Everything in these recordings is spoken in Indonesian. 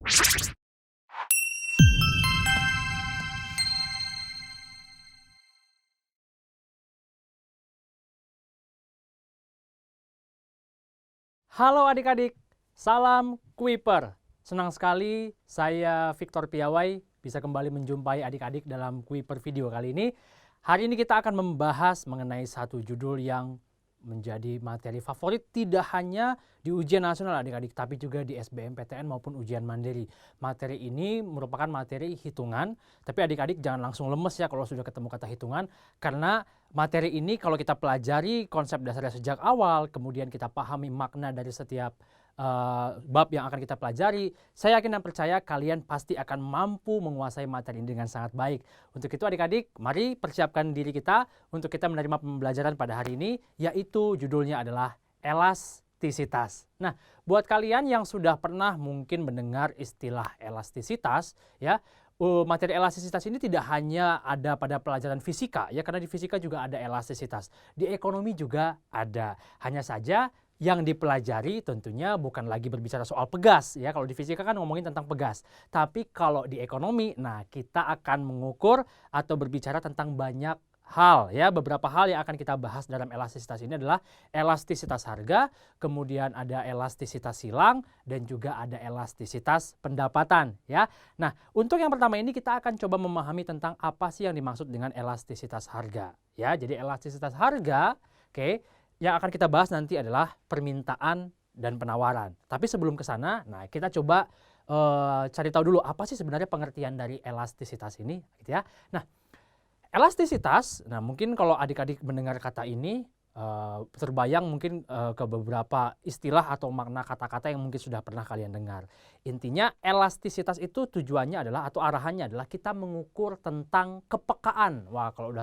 Halo adik-adik, salam Kuiper. Senang sekali saya Victor Piawai bisa kembali menjumpai adik-adik dalam Kuiper video kali ini. Hari ini kita akan membahas mengenai satu judul yang menjadi materi favorit tidak hanya di ujian nasional adik-adik, tapi juga di SBMPTN maupun ujian mandiri. Materi ini merupakan materi hitungan, tapi adik-adik jangan langsung lemes ya kalau sudah ketemu kata hitungan, karena materi ini kalau kita pelajari konsep dasarnya sejak awal, kemudian kita pahami makna dari setiap bab yang akan kita pelajari, saya yakin dan percaya kalian pasti akan mampu menguasai materi ini dengan sangat baik. Untuk itu adik-adik, mari persiapkan diri kita untuk kita menerima pembelajaran pada hari ini, yaitu judulnya adalah elastisitas. Nah, buat kalian yang sudah pernah mungkin mendengar istilah elastisitas, ya, materi elastisitas ini tidak hanya ada pada pelajaran fisika, ya, karena di fisika juga ada elastisitas. Di ekonomi juga ada. Hanya saja yang dipelajari tentunya bukan lagi berbicara soal pegas, ya. Kalau di fisika kan ngomongin tentang pegas. Tapi kalau di ekonomi, nah kita akan mengukur atau berbicara tentang banyak hal, ya. Beberapa hal yang akan kita bahas dalam elastisitas ini adalah elastisitas harga, kemudian ada elastisitas silang, dan juga ada elastisitas pendapatan, ya. Nah, untuk yang pertama ini kita akan coba memahami tentang apa sih yang dimaksud dengan elastisitas harga, ya. Jadi elastisitas harga, oke, yang akan kita bahas nanti adalah permintaan dan penawaran. Tapi sebelum ke sana, nah kita coba cari tahu dulu apa sih sebenarnya pengertian dari elastisitas ini, gitu ya. Nah, elastisitas, nah mungkin kalau adik-adik mendengar kata ini terbayang mungkin ke beberapa istilah atau makna kata-kata yang mungkin sudah pernah kalian dengar. Intinya elastisitas itu tujuannya adalah atau arahannya adalah kita mengukur tentang kepekaan. Wah, kalau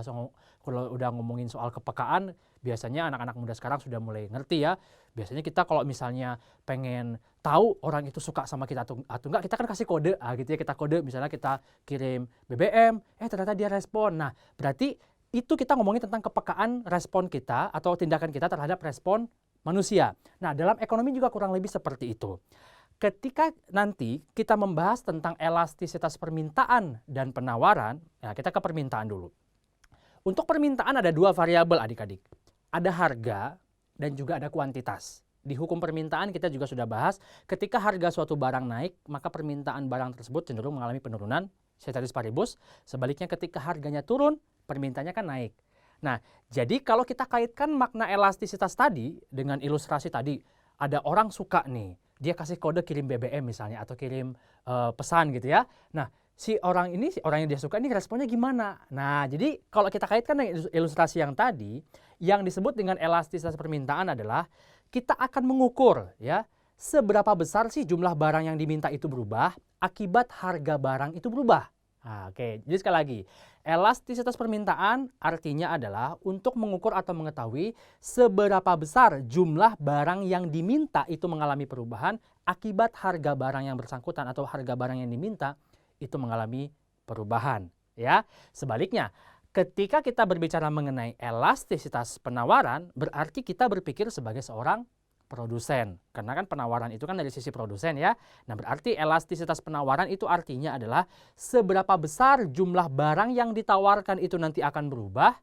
udah ngomongin soal kepekaan, biasanya anak-anak muda sekarang sudah mulai ngerti ya. Biasanya kita kalau misalnya pengen tahu orang itu suka sama kita atau enggak, kita kan kasih kode, gitu ya, kita kode, misalnya kita kirim BBM, ternyata dia respon. Nah, berarti itu kita ngomongin tentang kepekaan respon kita atau tindakan kita terhadap respon manusia. Nah, dalam ekonomi juga kurang lebih seperti itu. Ketika nanti kita membahas tentang elastisitas permintaan dan penawaran, nah kita ke permintaan dulu. Untuk permintaan ada dua variabel adik-adik. Ada harga dan juga ada kuantitas. Di hukum permintaan kita juga sudah bahas, ketika harga suatu barang naik, maka permintaan barang tersebut cenderung mengalami penurunan, ceteris paribus. Sebaliknya ketika harganya turun, permintaannya kan naik. Nah, jadi kalau kita kaitkan makna elastisitas tadi dengan ilustrasi tadi, ada orang suka nih, dia kasih kode kirim BBM misalnya atau kirim pesan gitu ya. Nah, si orang yang dia suka ini responnya gimana? Nah, jadi kalau kita kaitkan dengan ilustrasi yang tadi, yang disebut dengan elastisitas permintaan adalah kita akan mengukur ya seberapa besar sih jumlah barang yang diminta itu berubah akibat harga barang itu berubah. Nah, oke, jadi sekali lagi, elastisitas permintaan artinya adalah untuk mengukur atau mengetahui seberapa besar jumlah barang yang diminta itu mengalami perubahan akibat harga barang yang bersangkutan atau harga barang yang diminta itu mengalami perubahan, ya. Sebaliknya, ketika kita berbicara mengenai elastisitas penawaran, berarti kita berpikir sebagai seorang produsen. Karena kan penawaran itu kan dari sisi produsen ya. Nah, berarti elastisitas penawaran itu artinya adalah seberapa besar jumlah barang yang ditawarkan itu nanti akan berubah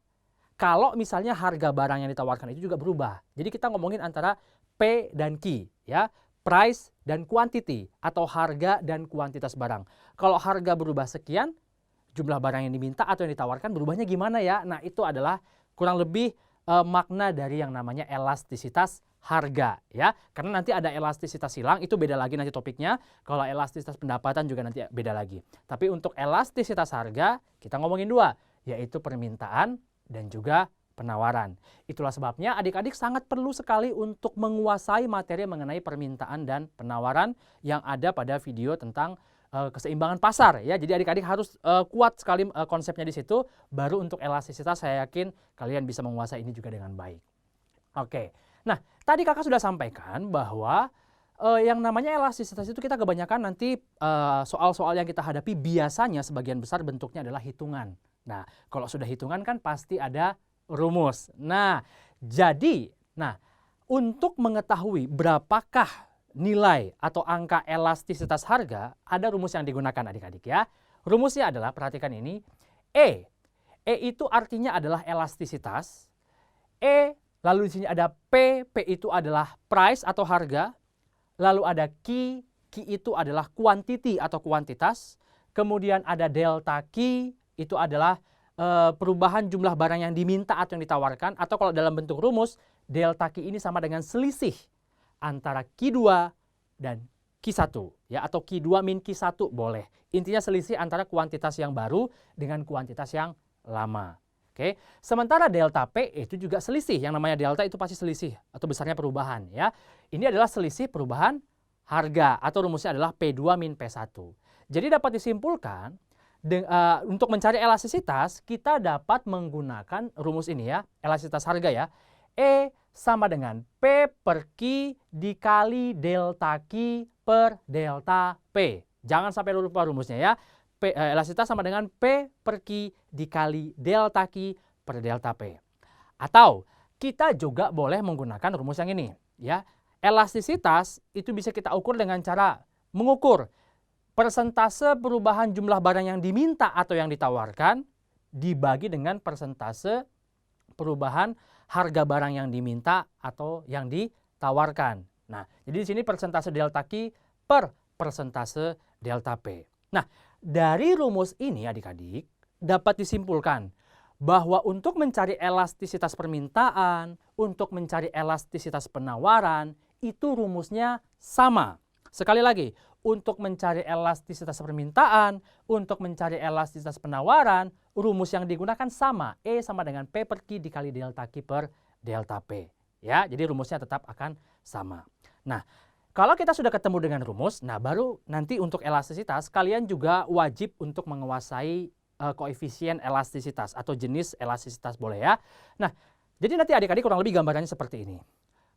kalau misalnya harga barang yang ditawarkan itu juga berubah. Jadi kita ngomongin antara P dan Q ya. Price dan quantity atau harga dan kuantitas barang. Kalau harga berubah sekian, jumlah barang yang diminta atau yang ditawarkan berubahnya gimana ya? Nah, itu adalah kurang lebih makna dari yang namanya elastisitas harga ya. Karena nanti ada elastisitas silang, itu beda lagi nanti topiknya. Kalau elastisitas pendapatan juga nanti beda lagi. Tapi untuk elastisitas harga, kita ngomongin dua, yaitu permintaan dan juga penawaran. Itulah sebabnya adik-adik sangat perlu sekali untuk menguasai materi mengenai permintaan dan penawaran yang ada pada video tentang keseimbangan pasar ya. Jadi adik-adik harus kuat sekali konsepnya di situ, baru untuk elastisitas saya yakin kalian bisa menguasai ini juga dengan baik. Oke. Nah, tadi Kakak sudah sampaikan bahwa yang namanya elastisitas itu kita kebanyakan nanti soal-soal yang kita hadapi biasanya sebagian besar bentuknya adalah hitungan. Nah, kalau sudah hitungan kan pasti ada rumus. Nah, untuk mengetahui berapakah nilai atau angka elastisitas harga, ada rumus yang digunakan adik-adik ya. Rumusnya adalah, perhatikan ini, E. E itu artinya adalah elastisitas. E, lalu di sini ada P. P itu adalah price atau harga. Lalu ada Q. Q itu adalah quantity atau kuantitas. Kemudian ada delta Q, itu adalah perubahan jumlah barang yang diminta atau yang ditawarkan. Atau kalau dalam bentuk rumus, delta Q ini sama dengan selisih antara Q2 dan Q1. Ya, atau Q2 min Q1 boleh. Intinya selisih antara kuantitas yang baru dengan kuantitas yang lama. Oke. Sementara delta P itu juga selisih. Yang namanya delta itu pasti selisih atau besarnya perubahan. Ya. Ini adalah selisih perubahan harga atau rumusnya adalah P2 min P1. Jadi dapat disimpulkan, untuk mencari elastisitas, kita dapat menggunakan rumus ini ya, elastisitas harga ya. E sama dengan P per Q dikali delta Q per delta P. Jangan sampai lupa rumusnya ya. Elastisitas sama dengan P per Q dikali delta Q per delta P. Atau kita juga boleh menggunakan rumus yang ini ya. Elastisitas itu bisa kita ukur dengan cara mengukur persentase perubahan jumlah barang yang diminta atau yang ditawarkan dibagi dengan persentase perubahan harga barang yang diminta atau yang ditawarkan. Nah, jadi di sini persentase delta Q per persentase delta P. Nah, dari rumus ini adik-adik dapat disimpulkan bahwa untuk mencari elastisitas permintaan, untuk mencari elastisitas penawaran, itu rumusnya sama. Sekali lagi, untuk mencari elastisitas permintaan, untuk mencari elastisitas penawaran, rumus yang digunakan sama. E sama dengan P per Q dikali delta Q per delta P. Ya, jadi rumusnya tetap akan sama. Nah, kalau kita sudah ketemu dengan rumus, nah baru nanti untuk elastisitas, kalian juga wajib untuk menguasai koefisien elastisitas atau jenis elastisitas boleh ya. Nah, jadi nanti adik-adik kurang lebih gambarannya seperti ini.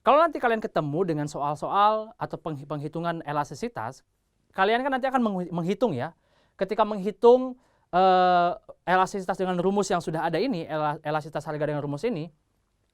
Kalau nanti kalian ketemu dengan soal-soal atau penghitungan elastisitas, kalian kan nanti akan menghitung ya. Ketika menghitung elastisitas dengan rumus yang sudah ada ini, elastisitas harga dengan rumus ini,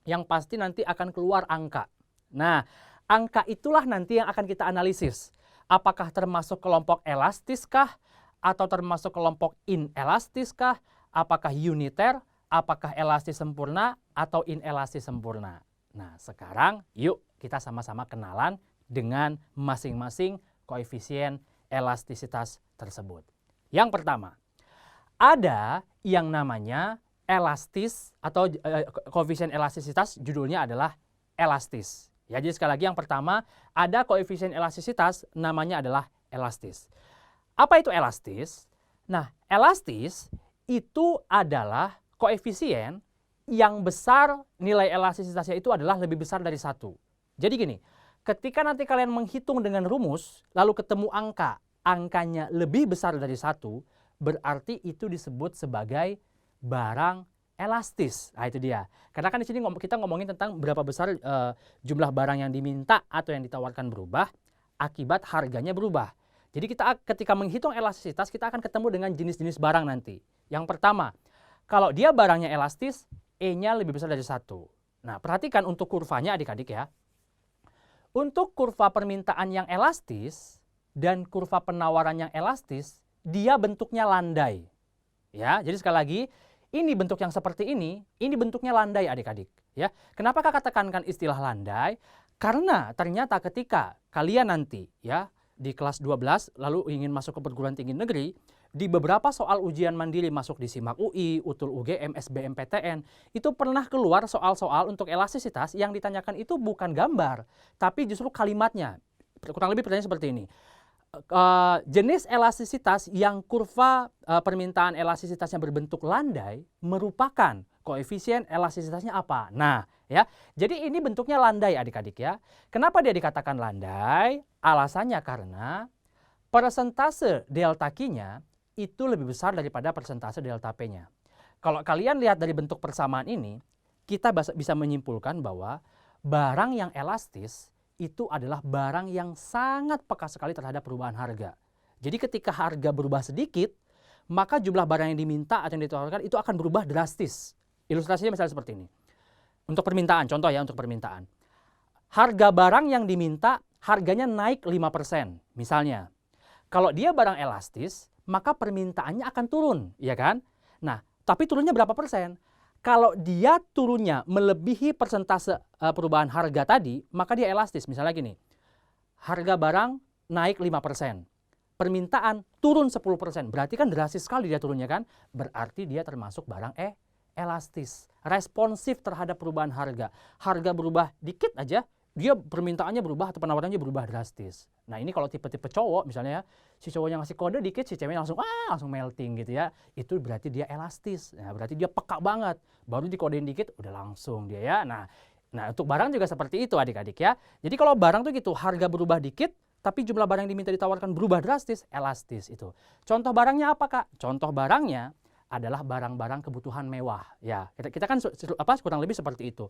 yang pasti nanti akan keluar angka. Nah, angka itulah nanti yang akan kita analisis. Apakah termasuk kelompok elastiskah atau termasuk kelompok inelastiskah? Apakah uniter, apakah elastis sempurna atau inelastis sempurna? Nah, sekarang yuk kita sama-sama kenalan dengan masing-masing koefisien elastisitas tersebut. Yang pertama, ada yang namanya elastis atau koefisien elastisitas, judulnya adalah elastis. Ya, jadi sekali lagi yang pertama, ada koefisien elastisitas namanya adalah elastis. Apa itu elastis? Nah, elastis itu adalah koefisien yang besar, nilai elastisitasnya itu adalah lebih besar dari 1. Jadi gini, ketika nanti kalian menghitung dengan rumus, lalu ketemu angka, angkanya lebih besar dari 1, berarti itu disebut sebagai barang elastis. Nah, itu dia. Karena kan di sini kita ngomongin tentang berapa besar jumlah barang yang diminta atau yang ditawarkan berubah akibat harganya berubah. Jadi kita ketika menghitung elastisitas, kita akan ketemu dengan jenis-jenis barang nanti. Yang pertama, kalau dia barangnya elastis, E-nya lebih besar dari 1. Nah, perhatikan untuk kurvanya adik-adik ya. Untuk kurva permintaan yang elastis dan kurva penawaran yang elastis, dia bentuknya landai. Ya, jadi sekali lagi, ini bentuk yang seperti ini bentuknya landai adik-adik. Ya, kenapa kakak tekankan istilah landai? Karena ternyata ketika kalian nanti ya di kelas 12 lalu ingin masuk ke perguruan tinggi negeri, di beberapa soal ujian mandiri masuk di SIMAK UI, UTUL UGM, SBMPTN, itu pernah keluar soal-soal untuk elastisitas yang ditanyakan itu bukan gambar, tapi justru kalimatnya. Kurang lebih pertanyaan seperti ini. Jenis elastisitas yang kurva permintaan elastisitasnya berbentuk landai merupakan koefisien elastisitasnya apa? Nah, ya. Jadi ini bentuknya landai adik-adik ya. Kenapa dia dikatakan landai? Alasannya karena persentase delta Q-nya itu lebih besar daripada persentase delta P-nya. Kalau kalian lihat dari bentuk persamaan ini, kita bisa menyimpulkan bahwa barang yang elastis itu adalah barang yang sangat peka sekali terhadap perubahan harga. Jadi ketika harga berubah sedikit, maka jumlah barang yang diminta atau yang ditawarkan itu akan berubah drastis. Ilustrasinya misalnya seperti ini. Untuk permintaan, contoh ya untuk permintaan. Harga barang yang diminta harganya naik 5%, misalnya. Kalau dia barang elastis, maka permintaannya akan turun, ya kan? Nah, tapi turunnya berapa persen? Kalau dia turunnya melebihi persentase perubahan harga tadi, maka dia elastis. Misalnya gini, harga barang naik 5%, permintaan turun 10%, berarti kan drastis sekali dia turunnya kan? Berarti dia termasuk barang elastis, responsif terhadap perubahan harga. Harga berubah dikit aja, dia permintaannya berubah atau penawarannya berubah drastis. Nah ini kalau tipe-tipe cowok misalnya ya, si cowoknya ngasih kode dikit, si ceweknya langsung melting gitu ya. Itu berarti dia elastis, nah, berarti dia peka banget. Baru dikodein dikit udah langsung dia ya. Nah untuk barang juga seperti itu adik-adik ya. Jadi kalau barang tuh gitu, harga berubah dikit, tapi jumlah barang yang diminta ditawarkan berubah drastis, elastis itu. Contoh barangnya apa Kak? Contoh barangnya adalah barang-barang kebutuhan mewah. Ya, kita kan kurang lebih seperti itu.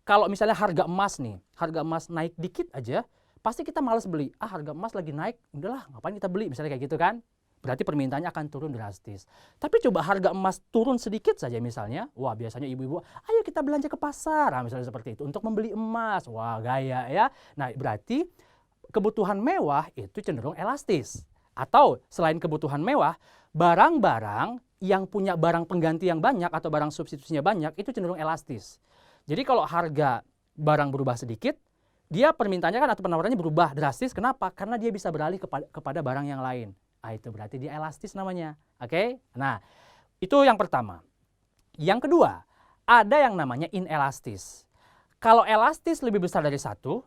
Kalau misalnya harga emas nih, harga emas naik dikit aja, pasti kita malas beli. Harga emas lagi naik, udahlah ngapain kita beli, misalnya kayak gitu kan. Berarti permintaannya akan turun drastis. Tapi coba harga emas turun sedikit saja misalnya, wah biasanya ibu-ibu, ayo kita belanja ke pasar, misalnya seperti itu, untuk membeli emas. Wah gaya ya. Nah berarti kebutuhan mewah itu cenderung elastis. Atau selain kebutuhan mewah, barang-barang yang punya barang pengganti yang banyak atau barang substitusinya banyak itu cenderung elastis. Jadi kalau harga barang berubah sedikit, dia permintaannya kan atau penawarannya berubah drastis. Kenapa? Karena dia bisa beralih kepada barang yang lain. Itu berarti dia elastis namanya. Oke? Nah, itu yang pertama. Yang kedua, ada yang namanya inelastis. Kalau elastis lebih besar dari satu,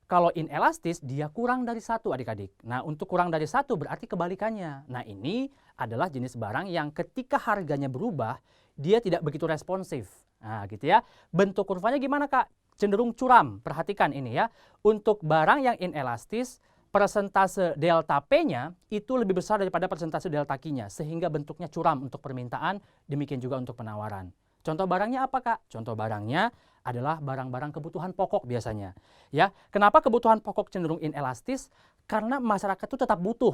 kalau inelastis dia kurang dari satu adik-adik. Nah untuk kurang dari satu berarti kebalikannya. Nah ini adalah jenis barang yang ketika harganya berubah, dia tidak begitu responsif. Nah gitu ya. Bentuk kurvanya gimana Kak? Cenderung curam. Perhatikan ini ya. Untuk barang yang inelastis, persentase delta P-nya itu lebih besar daripada persentase delta Q-nya. Sehingga bentuknya curam untuk permintaan, demikian juga untuk penawaran. Contoh barangnya apa Kak? Contoh barangnya adalah barang-barang kebutuhan pokok biasanya. Ya, kenapa kebutuhan pokok cenderung inelastis? Karena masyarakat itu tetap butuh.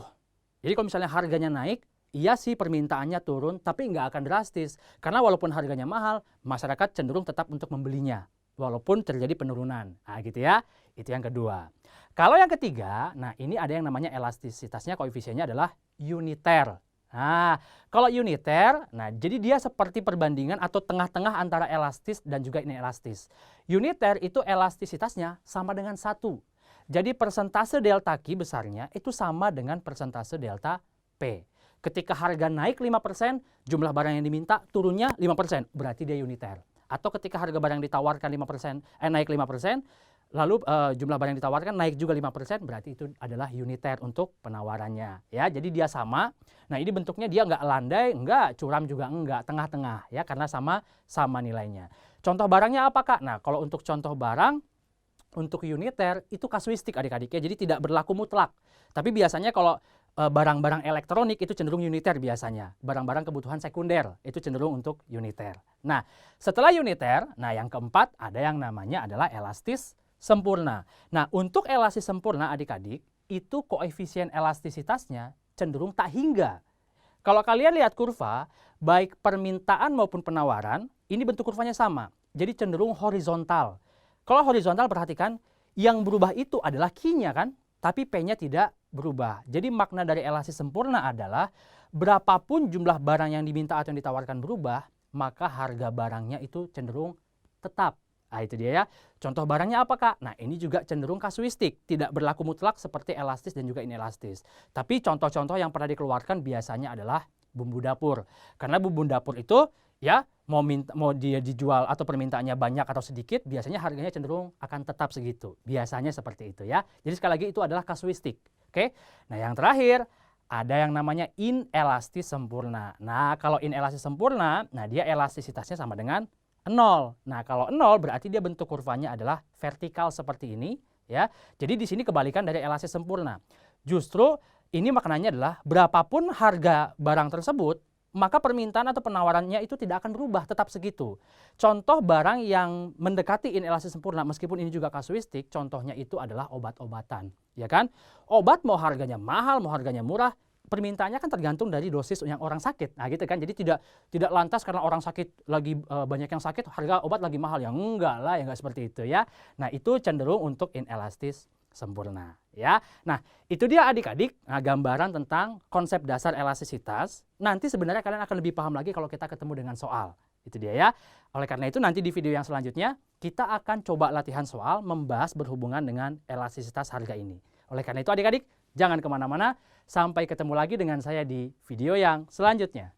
Jadi kalau misalnya harganya naik, iya sih permintaannya turun, tapi nggak akan drastis. Karena walaupun harganya mahal, masyarakat cenderung tetap untuk membelinya. Walaupun terjadi penurunan. Nah gitu ya, itu yang kedua. Kalau yang ketiga, nah ini ada yang namanya elastisitasnya, koefisiennya adalah uniter. Nah, kalau uniter, nah jadi dia seperti perbandingan atau tengah-tengah antara elastis dan juga inelastis. Uniter itu elastisitasnya sama dengan 1. Jadi persentase delta Q besarnya itu sama dengan persentase delta P. Ketika harga naik 5%, jumlah barang yang diminta turunnya 5%, berarti dia uniter. Atau ketika harga barang ditawarkan 5%, naik 5%, lalu jumlah barang yang ditawarkan naik juga 5%, berarti itu adalah uniter untuk penawarannya. Ya, jadi dia sama. Nah ini bentuknya dia nggak landai, nggak curam juga nggak, tengah-tengah ya, karena sama nilainya. Contoh barangnya apa Kak? Nah kalau untuk contoh barang, untuk uniter itu kasuistik adik-adik ya, jadi tidak berlaku mutlak. Tapi biasanya kalau barang-barang elektronik itu cenderung uniter biasanya. Barang-barang kebutuhan sekunder itu cenderung untuk uniter. Nah setelah uniter, nah yang keempat ada yang namanya adalah elastis sempurna. Nah untuk elastis sempurna adik-adik, itu koefisien elastisitasnya cenderung tak hingga. Kalau kalian lihat kurva, baik permintaan maupun penawaran, ini bentuk kurvanya sama. Jadi cenderung horizontal. Kalau horizontal perhatikan, yang berubah itu adalah Q-nya kan, tapi P-nya tidak berubah. Jadi makna dari elastis sempurna adalah berapapun jumlah barang yang diminta atau yang ditawarkan berubah, maka harga barangnya itu cenderung tetap. Nah itu dia ya. Contoh barangnya apa Kak? Nah ini juga cenderung kasuistik. Tidak berlaku mutlak seperti elastis dan juga inelastis. Tapi contoh-contoh yang pernah dikeluarkan biasanya adalah bumbu dapur. Karena bumbu dapur itu ya mau dia dijual atau permintaannya banyak atau sedikit, biasanya harganya cenderung akan tetap segitu. Biasanya seperti itu ya. Jadi sekali lagi itu adalah kasuistik. Oke? Nah yang terakhir ada yang namanya inelastis sempurna. Nah kalau inelastis sempurna, nah dia elastisitasnya sama dengan 0. Nah, kalau 0 berarti dia bentuk kurvanya adalah vertikal seperti ini, ya. Jadi di sini kebalikan dari elastis sempurna. Justru ini maknanya adalah berapapun harga barang tersebut, maka permintaan atau penawarannya itu tidak akan berubah, tetap segitu. Contoh barang yang mendekati inelastis sempurna, meskipun ini juga kasuistik, contohnya itu adalah obat-obatan, ya kan? Obat mau harganya mahal, mau harganya murah, permintaannya kan tergantung dari dosis yang orang sakit. Nah gitu kan, jadi tidak lantas karena orang sakit lagi banyak yang sakit, harga obat lagi mahal. Ya enggak lah, ya enggak seperti itu ya. Nah itu cenderung untuk inelastis sempurna ya. Nah, itu dia adik-adik gambaran tentang konsep dasar elastisitas. Nanti sebenarnya kalian akan lebih paham lagi kalau kita ketemu dengan soal. Itu dia ya. Oleh karena itu nanti di video yang selanjutnya kita akan coba latihan soal membahas berhubungan dengan elastisitas harga ini. Oleh karena itu adik-adik jangan kemana-mana. Sampai ketemu lagi dengan saya di video yang selanjutnya.